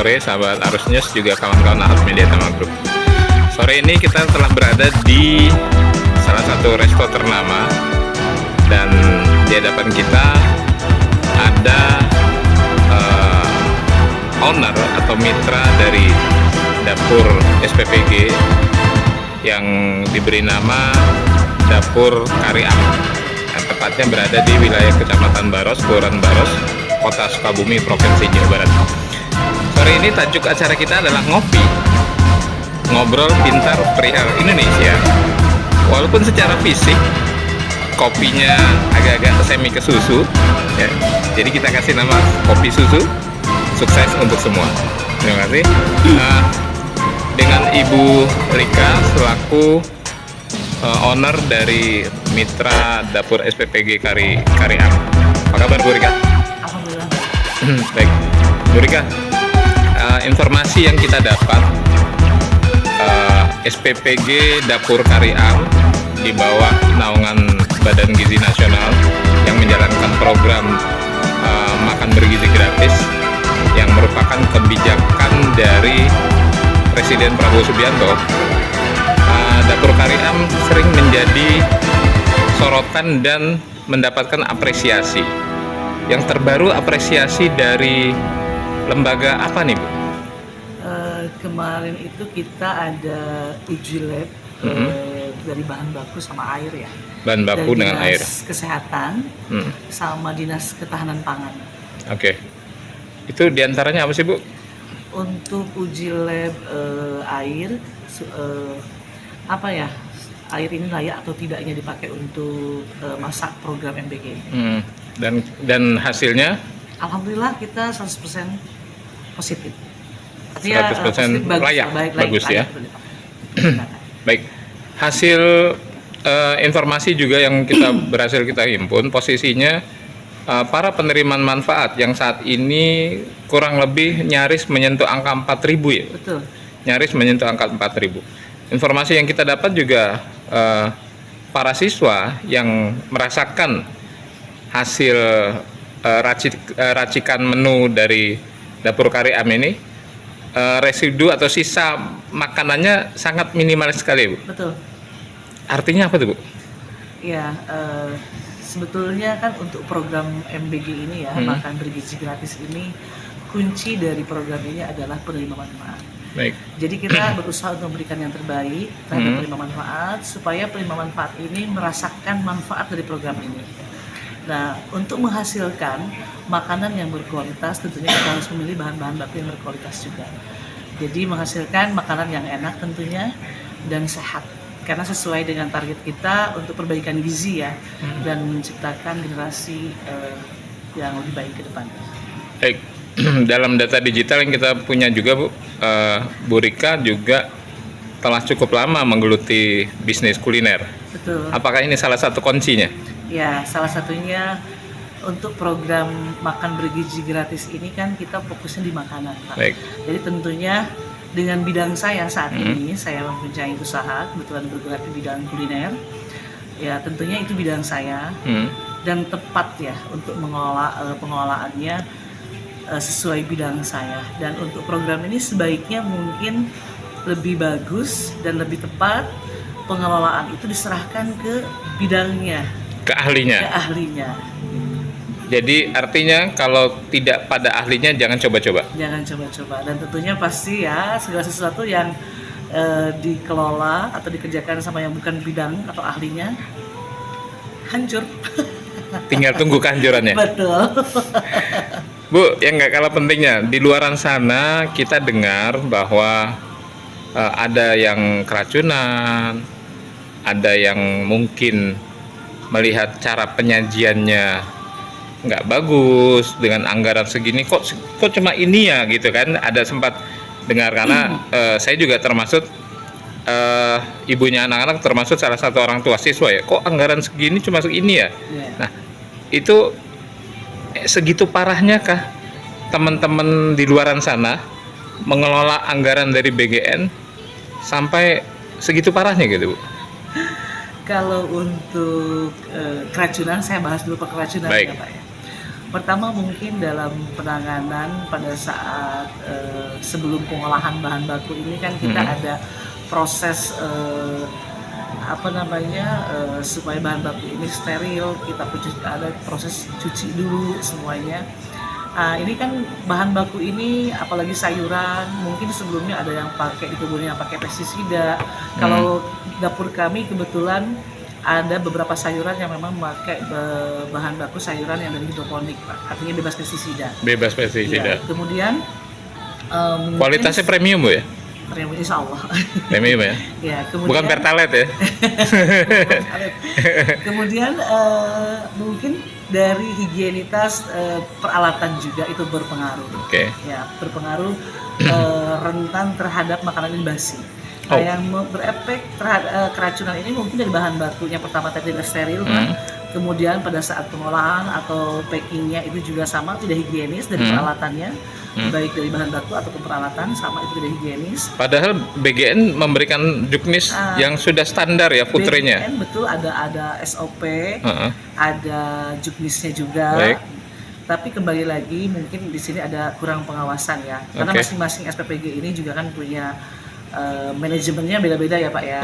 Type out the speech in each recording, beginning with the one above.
sore sahabat Arus News juga kawan-kawan Arus Media Tama Group. Sore ini kita telah berada di salah satu resto ternama, dan di hadapan kita ada owner atau mitra dari dapur SPPG yang diberi nama Dapur Kari Am. Yang tepatnya berada di wilayah Kecamatan Baros, Kelurahan Baros, Kota Sukabumi, Provinsi Jawa Barat. Sore ini tajuk acara kita adalah ngobrol pintar perihal Indonesia. Walaupun secara fisik kopinya agak-agak semi ke susu, ya. Jadi kita kasih nama kopi susu. Sukses untuk semua. Terima kasih. Dengan Ibu Rika selaku owner dari mitra dapur SPPG Kari Am. Apa kabar Bu Rika? Alhamdulillah. Baik, Bu Rika, informasi yang kita dapat, SPPG Dapur Kari Am di bawah naungan Badan Gizi Nasional yang menjalankan program makan bergizi gratis yang merupakan kebijakan dari Presiden Prabowo Subianto. Dapur Kari Am sering menjadi sorotan dan mendapatkan apresiasi. Yang terbaru apresiasi dari lembaga apa nih Bu? Kemarin itu kita ada uji lab dari bahan baku sama air ya. Bahan baku dari dengan air. Dinas Kesehatan sama Dinas Ketahanan Pangan. Oke. Itu diantaranya apa sih Bu? Untuk uji lab air, air ini layak atau tidaknya dipakai untuk masak program MBG ini. Dan hasilnya? Alhamdulillah kita 100% positif. 100% layak, bagus ya. Baik, hasil informasi juga yang kita berhasil kita himpun, posisinya para penerimaan manfaat yang saat ini kurang lebih nyaris menyentuh angka 4.000 ya? Betul. Nyaris menyentuh angka 4.000. Informasi yang kita dapat juga para siswa yang merasakan hasil racikan menu dari Dapur Kari Am ini, residu atau sisa makanannya sangat minimalis sekali Bu. Betul. Artinya apa tuh Bu? Ya, sebetulnya kan untuk program MBG ini ya, makan bergizi gratis ini, kunci dari program ini adalah penerima manfaat. Baik. Jadi kita berusaha untuk memberikan yang terbaik terhadap penerima manfaat, supaya penerima manfaat ini merasakan manfaat dari program ini. Nah, untuk menghasilkan makanan yang berkualitas, tentunya kita harus memilih bahan-bahan baku yang berkualitas juga. Jadi menghasilkan makanan yang enak tentunya dan sehat. Karena sesuai dengan target kita untuk perbaikan gizi ya, dan menciptakan generasi yang lebih baik ke depan. Baik, dalam data digital yang kita punya juga Bu Rika juga telah cukup lama menggeluti bisnis kuliner. Betul. Apakah ini salah satu kuncinya? Ya, salah satunya untuk program makan bergizi gratis ini kan kita fokusnya di makanan, Pak. Baik. Jadi tentunya dengan bidang saya saat ini, saya mempunyai usaha, kebetulan bergerak di bidang kuliner. Ya, tentunya itu bidang saya dan tepat ya untuk mengelola pengelolaannya sesuai bidang saya. Dan untuk program ini sebaiknya mungkin lebih bagus dan lebih tepat pengelolaan itu diserahkan ke bidangnya, ke ahlinya. Jadi artinya kalau tidak pada ahlinya jangan coba-coba. Jangan coba-coba, dan tentunya pasti ya segala sesuatu yang dikelola atau dikerjakan sama yang bukan bidang atau ahlinya hancur. Tinggal tunggu kehancurannya. Betul. Bu, yang nggak kalah pentingnya, di luaran sana kita dengar bahwa ada yang keracunan, ada yang mungkin melihat cara penyajiannya nggak bagus dengan anggaran segini, kok cuma ini ya gitu kan. Ada sempat dengar karena saya juga termasuk ibunya anak-anak, termasuk salah satu orang tua siswa ya, kok anggaran segini cuma segini ya. Nah, itu segitu parahnya kah teman-teman di luaran sana mengelola anggaran dari BGN sampai segitu parahnya gitu Bu? Kalau untuk keracunan, saya bahas dulu keracunan ya Pak ya. Pertama mungkin dalam penanganan pada saat sebelum pengolahan bahan baku ini kan kita ada proses supaya bahan baku ini steril, kita ada proses cuci dulu semuanya. Ini kan bahan baku ini apalagi sayuran, mungkin sebelumnya ada yang pakai di kebunnya yang pakai pestisida. Kalau dapur kami kebetulan ada beberapa sayuran yang memang memakai bahan baku sayuran yang dari hidroponik, Pak. Artinya bebas pestisida. Bebas pestisida. Ya, kemudian kualitasnya premium, Bu ya? premium, insya Allah. Premium ya? Ya, kemudian, Bukan Pertalite ya? Kemudian mungkin dari higienitas peralatan juga itu berpengaruh. Oke. Ya, berpengaruh rentan terhadap makanan yang basi. Oh. Yang berefek terhadap keracunan ini mungkin dari bahan bakunya, pertama tadi tidak steril, kemudian pada saat pengolahan atau packingnya itu juga sama tidak higienis dari peralatannya, baik dari bahan baku ataupun peralatan sama itu tidak higienis. Padahal BGN memberikan juknis yang sudah standar ya putrinya. BGN betul ada SOP, ada juknisnya juga. Baik. Tapi kembali lagi mungkin di sini ada kurang pengawasan ya, karena masing-masing SPPG ini juga kan punya manajemennya beda-beda ya Pak ya.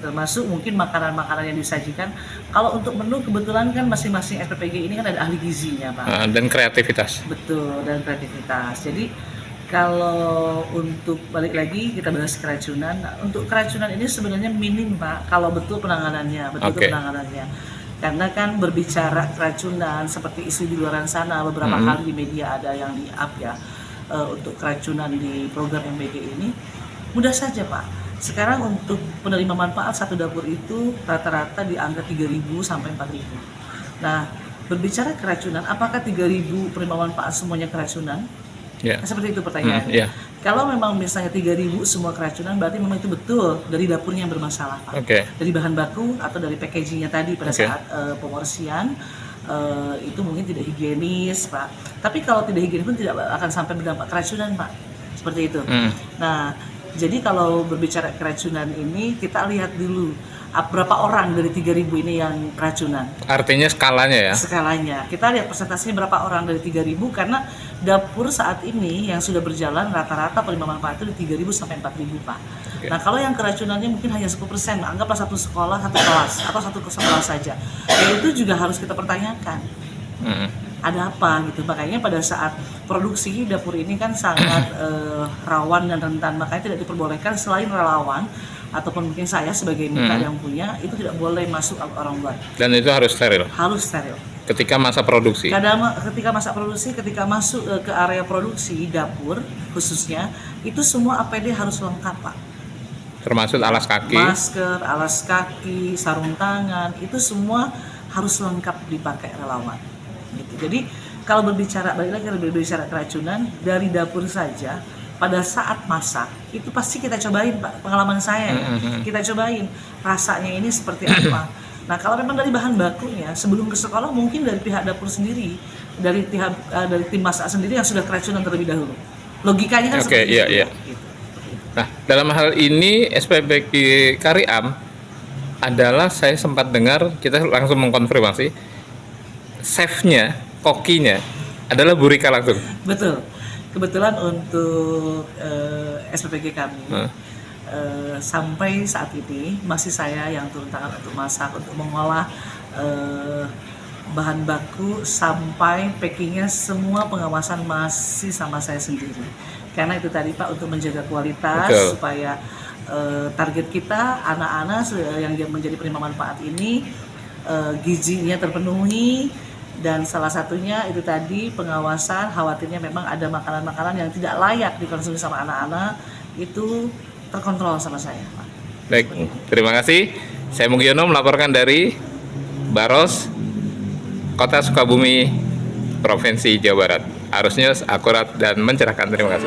Termasuk mungkin makanan-makanan yang disajikan. Kalau untuk menu kebetulan kan masing-masing SPPG ini kan ada ahli gizinya Pak. Dan kreativitas. Betul, dan kreativitas. Jadi kalau untuk balik lagi kita bahas keracunan, untuk keracunan ini sebenarnya minim Pak. Kalau betul penanganannya, penanganannya. Karena kan berbicara keracunan seperti isu di luar sana beberapa kali di media ada yang di-up ya untuk keracunan di program MBG ini. Mudah saja Pak, sekarang untuk penerima manfaat satu dapur itu rata-rata di angka 3.000 sampai 4.000. Nah, berbicara keracunan, apakah 3.000 penerima manfaat semuanya keracunan? Yeah. Nah, seperti itu pertanyaannya. Kalau memang misalnya 3.000 semua keracunan, berarti memang itu betul dari dapurnya yang bermasalah Pak. Dari bahan baku atau dari packagingnya tadi pada saat pemorsian. Itu mungkin tidak higienis Pak. Tapi kalau tidak higienis pun tidak akan sampai berdampak keracunan Pak. Seperti itu. Nah, jadi kalau berbicara keracunan ini kita lihat dulu berapa orang dari 3.000 ini yang keracunan. Artinya skalanya ya? Skalanya. Kita lihat persentasenya berapa orang dari 3.000 karena dapur saat ini yang sudah berjalan rata-rata penerima manfaat itu di 3.000 sampai 4.000 Pak. Nah kalau yang keracunannya mungkin hanya 10%, anggaplah satu sekolah, satu kelas atau satu sekolah saja. Ya itu juga harus kita pertanyakan. Ada apa gitu, makanya pada saat produksi dapur ini kan sangat rawan dan rentan, makanya tidak diperbolehkan selain relawan ataupun mungkin saya sebagai mitra yang punya itu tidak boleh masuk orang luar. Dan itu harus steril. Harus steril. Ketika masa produksi. Ketika masa produksi, ketika masuk ke area produksi dapur khususnya itu semua APD harus lengkap Pak. Termasuk alas kaki. Masker, alas kaki, sarung tangan itu semua harus lengkap dipakai relawan. Gitu. Jadi kalau berbicara keracunan dari dapur saja pada saat masak itu pasti kita cobain Pak, pengalaman saya ya. Kita cobain rasanya ini seperti apa. Nah kalau memang dari bahan bakunya sebelum ke sekolah mungkin dari pihak dapur sendiri, dari tim masak sendiri yang sudah keracunan terlebih dahulu. Logikanya kan seperti itu. Gitu. Nah dalam hal ini SPPG Kariam adalah saya sempat dengar, kita langsung mengkonfirmasi chefnya, kokinya adalah Bu Rika langsung. Betul. Kebetulan untuk SPPG kami sampai saat ini masih saya yang turun tangan untuk masak, untuk mengolah bahan baku sampai packingnya, semua pengawasan masih sama saya sendiri. Karena itu tadi Pak, untuk menjaga kualitas supaya target kita anak-anak yang menjadi penerima manfaat ini gizinya terpenuhi. Dan salah satunya itu tadi pengawasan, khawatirnya memang ada makanan-makanan yang tidak layak dikonsumsi sama anak-anak itu terkontrol sama saya Pak. Baik, terima kasih. Saya Mugiono melaporkan dari Baros, Kota Sukabumi, Provinsi Jawa Barat. Arus News akurat dan mencerahkan. Terima kasih.